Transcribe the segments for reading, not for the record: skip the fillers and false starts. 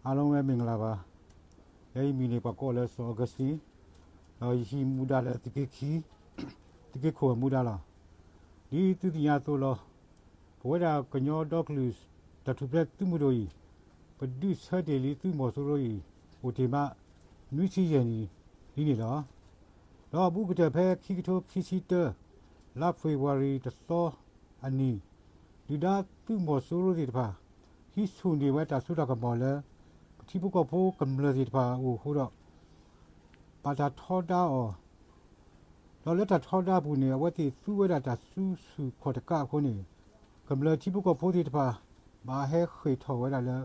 အားလုံးပဲမင်္ဂလာပါအဲဒီမီနေပကောလဲဆိုဂစီတော့ရှိမူဒါလဲတကခီတကခေါ်မူဒါလားဒီသူတိယဆိုလောဘဝဒါကညောဒေါကလူးတထုပလက်သူမတို့ပဒုဆတယ်လီသူမောဆိုရိုဟိုတေမနွိစီယန်ဒီနေလားတော့ဘူးကတဲ့ဖဲခိကထိုခိစီတလာဖေဗရီတသောအနီဒီဒါသူမောဆိုရိုဒီတပါဟိဆုန်ဒီဝဲတာဆုတာကမောလဲที่พวกเขากำลังที่พาโอ้โหดอกปาตาทอดาอ๋อเราเลือกตัดทอดาบุญเนี่ยว่าที่สู้เวลาตัดสู้ขอตะก้าคนนี้กำลังที่พวกเขาที่พามาให้เคยถอดเวลาแล้ว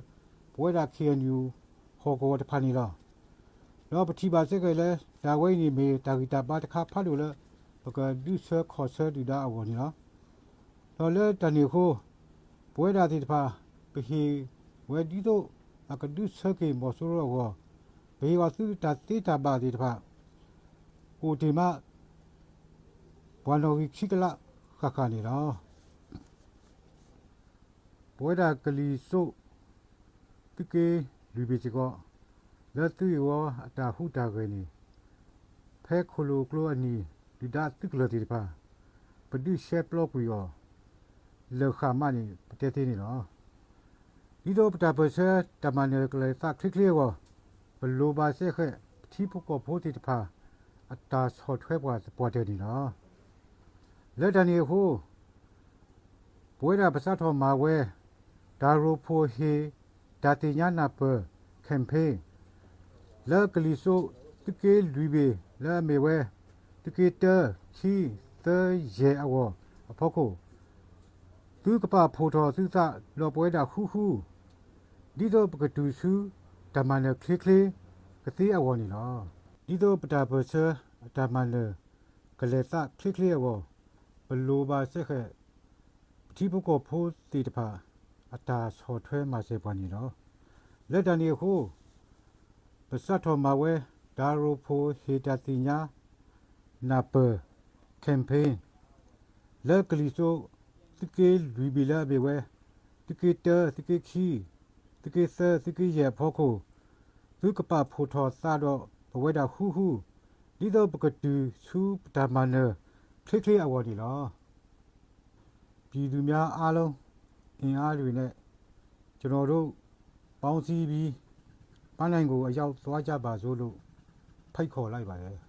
เวลาเคียนอยู่หกวันพันนี่หรอแล้วปฏิบัติเสร็จเลยดาวไว้นี่มีดาวิตาบาตะคาพัดดูแล้วแล้วก็ดูเสือขอเสือดูดาเอานี่เนาะเราเลือกตัดนี่คู่เวลาที่พาไปเฮเวดีโตအကဒုစကေမောဆိုရောဘေဝသုတတိတဘာဒီတဖာကိုဒီမဘွာနိုခိကလာခခနေတော့ဘွေဒါကလီဆိုတကေလူဘီချကောလက်သူရောအတာဟုတာခွေနေဖဲခလိုကလိုအနီဒီဒါတိကလတိတဖာပဒုရှေပလော့ကွေရောလောခမနီပတေတေနေတော့ဒီတော့ပတာပစတမန်ရကလေးသခလီဝဘလိုပါစေခဲတီပုကဖိုတီတဖာအတာဆော့ထွဲပွားပေါ်တယ်ဒီနော်လက်တနေဟုဘွေးရပစတော်မှာဝဲဒါရိုဖိုဟေဒါတိညာနာပကမ်ပိန်းလက်ကလီဆိုတကေလူဘေလာမေဝဲတကေတချီသရဲအဝအဖို့ကိုသူကပဖိုတော်သူသလောပွဲတာခူခူဒီတော့ပကတူစုတမန်လခလခလကတိအဝနီနော်ဒီတော့ပတာပစတမန်လကလေသခလခလအဝဘလိုပါစက်ခဲပတိပုကဖိုးတီတဖာအတာဆော်ထွဲမှာစေပွားနီနော်လက်တန်ဒီခုပစတ်တော်မှာဝဲဒါရိုဖိုဟေတတိညာနာပကမ်ပိန်းလက်ကလီဆိုတကေလူဘီလာဘေဝဲတကေတတကေခီတကေဆာတကေရဖို့ကိုသူကပဖိုထောစာတော့ဘဝတာဟူဟူဒီတော့ပကတူစုပတမနခလခလအဝဒီလောပြည်သူများအားလုံးအင်အားတွေနဲ့ကျွန်တော်တို့ပေါင်းစည်းပြီးပန်းနိုင်ကိုအရောက်သွားကြပါစို့လို့ဖိတ်ခေါ်လိုက်ပါတယ်